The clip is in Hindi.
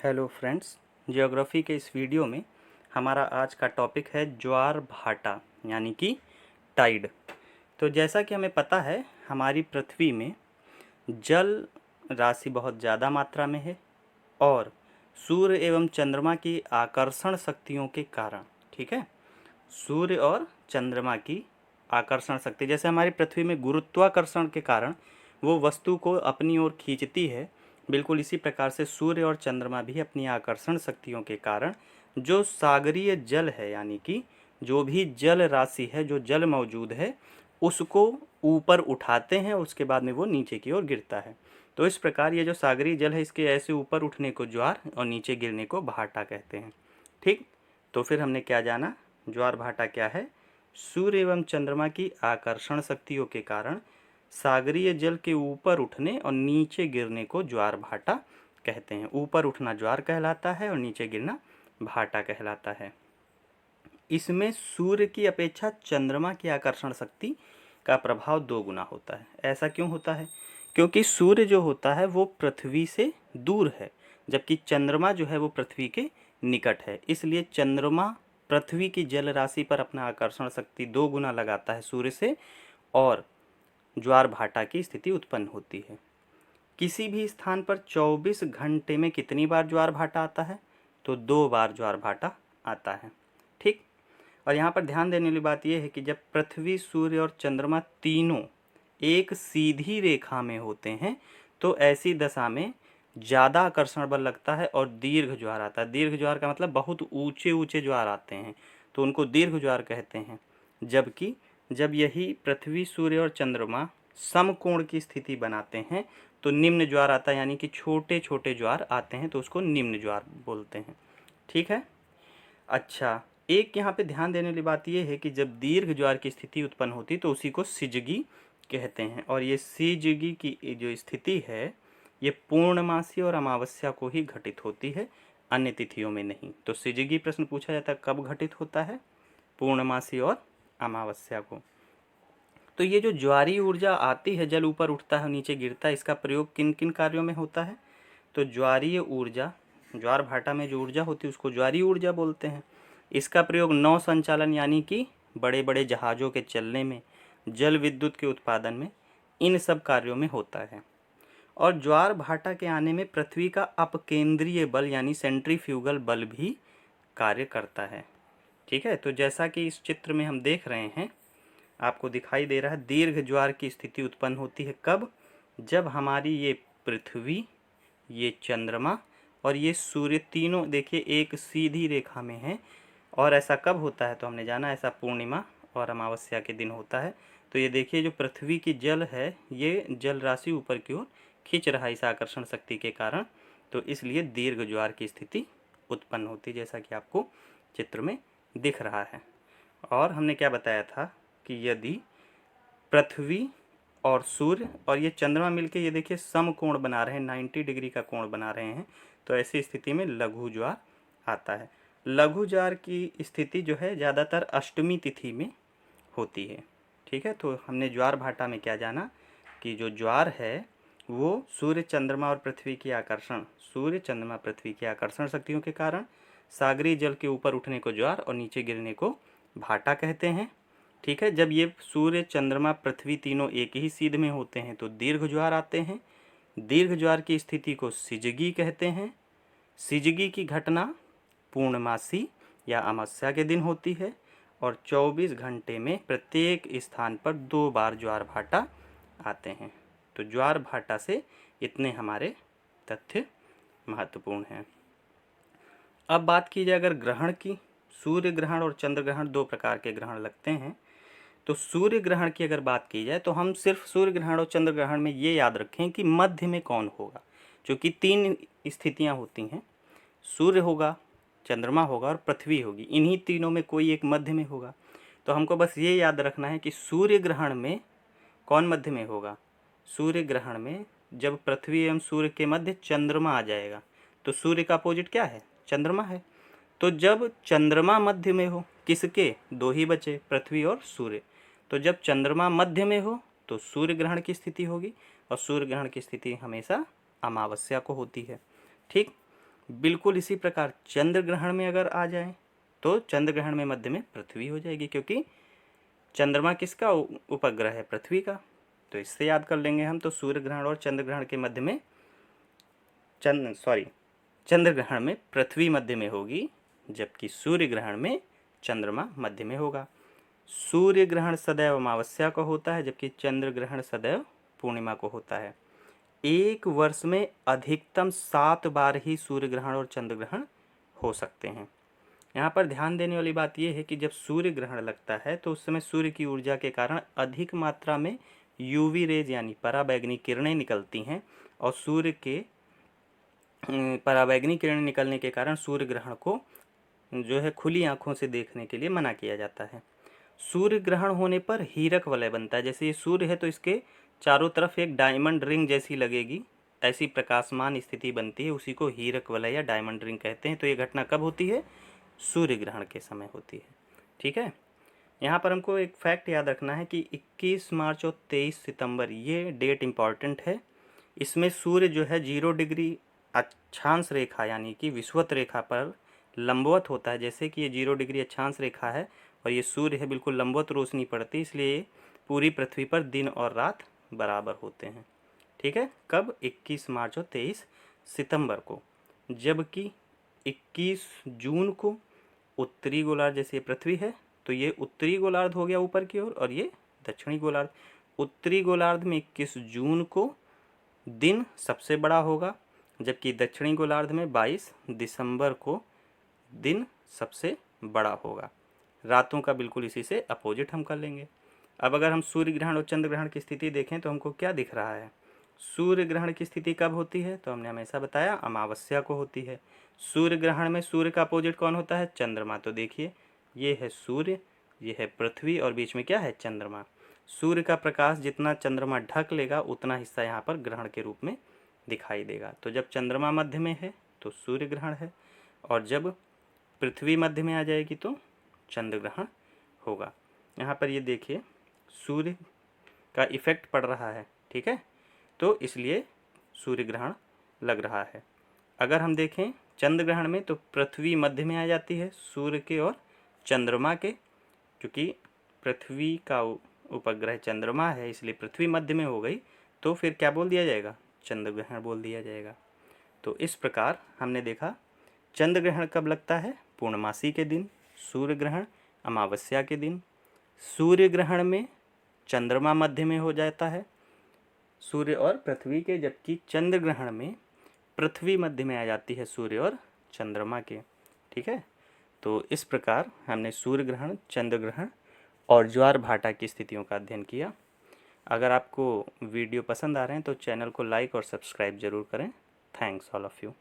हेलो फ्रेंड्स, ज्योग्राफी के इस वीडियो में हमारा आज का टॉपिक है ज्वार भाटा यानी कि टाइड। तो जैसा कि हमें पता है, हमारी पृथ्वी में जल राशि बहुत ज़्यादा मात्रा में है और सूर्य एवं चंद्रमा की आकर्षण शक्तियों के कारण, ठीक है, सूर्य और चंद्रमा की आकर्षण शक्ति, जैसे हमारी पृथ्वी में गुरुत्वाकर्षण के कारण वो वस्तु को अपनी ओर खींचती है, बिल्कुल इसी प्रकार से सूर्य और चंद्रमा भी अपनी आकर्षण शक्तियों के कारण जो सागरीय जल है, यानी कि जो भी जल राशि है, जो जल मौजूद है, उसको ऊपर उठाते हैं, उसके बाद में वो नीचे की ओर गिरता है। तो इस प्रकार ये जो सागरीय जल है, इसके ऐसे ऊपर उठने को ज्वार और नीचे गिरने को भाटा कहते हैं। ठीक, तो फिर हमने क्या जाना, ज्वार भाटा क्या है? सूर्य एवं चंद्रमा की आकर्षण शक्तियों के कारण सागरीय जल के ऊपर उठने और नीचे गिरने को ज्वार भाटा कहते हैं। ऊपर उठना ज्वार कहलाता है और नीचे गिरना भाटा कहलाता है। इसमें सूर्य की अपेक्षा चंद्रमा की आकर्षण शक्ति का प्रभाव 2 गुना होता है। ऐसा क्यों होता है? क्योंकि सूर्य जो होता है वो पृथ्वी से दूर है, जबकि चंद्रमा जो है वो पृथ्वी के निकट है। इसलिए चंद्रमा पृथ्वी की जल राशि पर अपना आकर्षण शक्ति 2 गुना लगाता है सूर्य से, और ज्वार भाटा की स्थिति उत्पन्न होती है। किसी भी स्थान पर 24 घंटे में कितनी बार ज्वार भाटा आता है? तो 2 बार ज्वार भाटा आता है। ठीक, और यहाँ पर ध्यान देने वाली बात यह है कि जब पृथ्वी, सूर्य और चंद्रमा तीनों एक सीधी रेखा में होते हैं तो ऐसी दशा में ज़्यादा आकर्षण बल लगता है और दीर्घ ज्वार आता है। दीर्घ ज्वार का मतलब बहुत ऊंचे ऊंचे ज्वार आते हैं, तो उनको दीर्घ ज्वार कहते हैं। जबकि जब यही पृथ्वी, सूर्य और चंद्रमा समकोण की स्थिति बनाते हैं तो निम्न ज्वार आता है, यानी कि छोटे छोटे ज्वार आते हैं, तो उसको निम्न ज्वार बोलते हैं। ठीक है। अच्छा, एक यहाँ पे ध्यान देने वाली बात यह है कि जब दीर्घ ज्वार की स्थिति उत्पन्न होती तो उसी को सिजगी कहते हैं, और ये सिजगी की जो स्थिति है ये पूर्णमासी और अमावस्या को ही घटित होती है, अन्य तिथियों में नहीं। तो सिजगी प्रश्न पूछा जाता है कब घटित होता है? पूर्णमासी और अमावस्या को। तो ये जो ज्वारीय ऊर्जा आती है, जल ऊपर उठता है नीचे गिरता है, इसका प्रयोग किन किन कार्यों में होता है? तो ज्वारीय ऊर्जा, ज्वार भाटा में जो ऊर्जा होती है उसको ज्वारीय ऊर्जा बोलते हैं। इसका प्रयोग नौ संचालन यानी कि बड़े बड़े जहाज़ों के चलने में, जल विद्युत के उत्पादन में, इन सब कार्यों में होता है। और ज्वार भाटा के आने में पृथ्वी का अपकेंद्रीय बल यानी सेंट्रीफ्यूगल बल भी कार्य करता है। ठीक है, तो जैसा कि इस चित्र में हम देख रहे हैं, आपको दिखाई दे रहा है दीर्घ ज्वार की स्थिति उत्पन्न होती है कब? जब हमारी ये पृथ्वी, ये चंद्रमा और ये सूर्य तीनों देखिए एक सीधी रेखा में है। और ऐसा कब होता है? तो हमने जाना ऐसा पूर्णिमा और अमावस्या के दिन होता है। तो ये देखिए जो पृथ्वी की जल है, ये जल राशि ऊपर की ओर खींच रहा है इस आकर्षण शक्ति के कारण, तो इसलिए दीर्घ ज्वार की स्थिति उत्पन्न होती है, जैसा कि आपको चित्र में दिख रहा है। और हमने क्या बताया था कि यदि पृथ्वी और सूर्य और ये चंद्रमा मिलके ये देखिए समकोण बना रहे हैं, 90 डिग्री का कोण बना रहे हैं, तो ऐसी स्थिति में लघु ज्वार आता है। लघु ज्वार की स्थिति जो है ज़्यादातर अष्टमी तिथि में होती है। ठीक है, तो हमने ज्वार भाटा में क्या जाना कि जो ज्वार है वो सूर्य, चंद्रमा और पृथ्वी की आकर्षण, सूर्य, चंद्रमा, पृथ्वी की आकर्षण शक्तियों के कारण सागरीय जल के ऊपर उठने को ज्वार और नीचे गिरने को भाटा कहते हैं। ठीक है, जब ये सूर्य, चंद्रमा, पृथ्वी तीनों एक ही सीध में होते हैं तो दीर्घ ज्वार आते हैं। दीर्घ ज्वार की स्थिति को सिजगी कहते हैं। सिजगी की घटना पूर्णमासी या अमावस्या के दिन होती है और 24 घंटे में प्रत्येक स्थान पर 2 बार ज्वार भाटा आते हैं। तो ज्वार भाटा से इतने हमारे तथ्य महत्वपूर्ण हैं। अब बात की जाए अगर ग्रहण की, सूर्य ग्रहण और चंद्र ग्रहण 2 प्रकार के ग्रहण लगते हैं। तो सूर्य ग्रहण की अगर बात की जाए तो हम सिर्फ सूर्य ग्रहण और चंद्र ग्रहण में ये याद रखें कि मध्य में कौन होगा, क्योंकि 3 स्थितियां होती हैं, सूर्य होगा, चंद्रमा होगा और पृथ्वी होगी। इन्हीं तीनों में कोई एक मध्य में होगा। तो हमको बस ये याद रखना है कि सूर्य ग्रहण में कौन मध्य में होगा? सूर्य ग्रहण में जब पृथ्वी एवं सूर्य के मध्य चंद्रमा आ जाएगा, तो सूर्य का अपोजिट क्या है? चंद्रमा है। तो जब चंद्रमा मध्य में हो, किसके? 2 ही बचे, पृथ्वी और सूर्य। तो जब चंद्रमा मध्य में हो तो सूर्य ग्रहण की स्थिति होगी, और सूर्य ग्रहण की स्थिति हमेशा अमावस्या को होती है। ठीक, बिल्कुल इसी प्रकार चंद्र ग्रहण में अगर आ जाए तो चंद्र ग्रहण में मध्य में पृथ्वी हो जाएगी, क्योंकि चंद्रमा किसका उपग्रह है? पृथ्वी का। तो इससे याद कर लेंगे हम। तो सूर्य ग्रहण और चंद्र ग्रहण के मध्य में चंद्र ग्रहण में पृथ्वी मध्य में होगी, जबकि सूर्य ग्रहण में चंद्रमा मध्य में होगा। सूर्य ग्रहण सदैव अमावस्या को होता है, जबकि चंद्र ग्रहण सदैव पूर्णिमा को होता है। एक वर्ष में अधिकतम 7 बार ही सूर्य ग्रहण और चंद्र ग्रहण हो सकते हैं। यहाँ पर ध्यान देने वाली बात यह है कि जब सूर्य ग्रहण लगता है तो उस समय सूर्य की ऊर्जा के कारण अधिक मात्रा में यूवी रेज यानी पराबैंगनी किरणें निकलती हैं, और सूर्य के पराबैंगनी किरणें निकलने के कारण सूर्य ग्रहण को जो है खुली आंखों से देखने के लिए मना किया जाता है। सूर्य ग्रहण होने पर हीरक वलय बनता है। जैसे ये सूर्य है तो इसके चारों तरफ एक डायमंड रिंग जैसी लगेगी, ऐसी प्रकाशमान स्थिति बनती है, उसी को हीरक वलय या डायमंड रिंग कहते हैं। तो ये घटना कब होती है? सूर्य ग्रहण के समय होती है। ठीक है। यहाँ पर हमको एक फैक्ट याद रखना है कि 21 मार्च और 23 सितंबर ये डेट इम्पॉर्टेंट है। इसमें सूर्य जो है 0 डिग्री अक्षांश रेखा यानी कि विषुवत रेखा पर लंबवत होता है। जैसे कि ये 0 डिग्री अक्षांश रेखा है और ये सूर्य है, बिल्कुल लंबवत रोशनी पड़ती है, इसलिए पूरी पृथ्वी पर दिन और रात बराबर होते हैं। ठीक है। कब? 21 मार्च और 23 सितंबर को। जबकि 21 जून को उत्तरी गोलार्ध, जैसे पृथ्वी है तो ये उत्तरी गोलार्ध हो गया ऊपर की ओर, और ये दक्षिणी गोलार्ध। उत्तरी गोलार्ध में 21 जून को दिन सबसे बड़ा होगा, जबकि दक्षिणी गोलार्ध में 22 दिसंबर को दिन सबसे बड़ा होगा। रातों का बिल्कुल इसी से अपोजिट हम कर लेंगे। अब अगर हम सूर्य ग्रहण और चंद्र ग्रहण की स्थिति देखें तो हमको क्या दिख रहा है? सूर्य ग्रहण की स्थिति कब होती है? तो हमने हमेशा बताया अमावस्या को होती है। सूर्य ग्रहण में सूर्य का अपोजिट कौन होता है? चंद्रमा। तो देखिए ये है सूर्य, ये है पृथ्वी, और बीच में क्या है? चंद्रमा। सूर्य का प्रकाश जितना चंद्रमा ढक लेगा उतना हिस्सा यहाँ पर ग्रहण के रूप में दिखाई देगा। तो जब चंद्रमा मध्य में है तो सूर्य ग्रहण है, और जब पृथ्वी मध्य में आ जाएगी तो चंद्र ग्रहण होगा। यहाँ पर ये देखिए सूर्य का इफेक्ट पड़ रहा है। ठीक है। तो इसलिए सूर्य ग्रहण लग रहा है। अगर हम देखें चंद्र ग्रहण में तो पृथ्वी मध्य में आ जाती है सूर्य के और चंद्रमा के, क्योंकि पृथ्वी का उपग्रह चंद्रमा है इसलिए पृथ्वी मध्य में हो गई, तो फिर क्या बोल दिया जाएगा? चंद्र ग्रहण बोल दिया जाएगा। तो इस प्रकार हमने देखा चंद्र ग्रहण कब लगता है? पूर्णमासी के दिन। सूर्य ग्रहण अमावस्या के दिन। सूर्य ग्रहण में चंद्रमा मध्य में हो जाता है सूर्य और पृथ्वी के, जबकि चंद्र ग्रहण में पृथ्वी मध्य में आ जाती है सूर्य और चंद्रमा के। ठीक है। तो इस प्रकार हमने सूर्य ग्रहण, चंद्र ग्रहण और ज्वार भाटा की स्थितियों का अध्ययन किया। अगर आपको वीडियो पसंद आ रहे हैं तो चैनल को लाइक और सब्सक्राइब ज़रूर करें। Thanks all of you.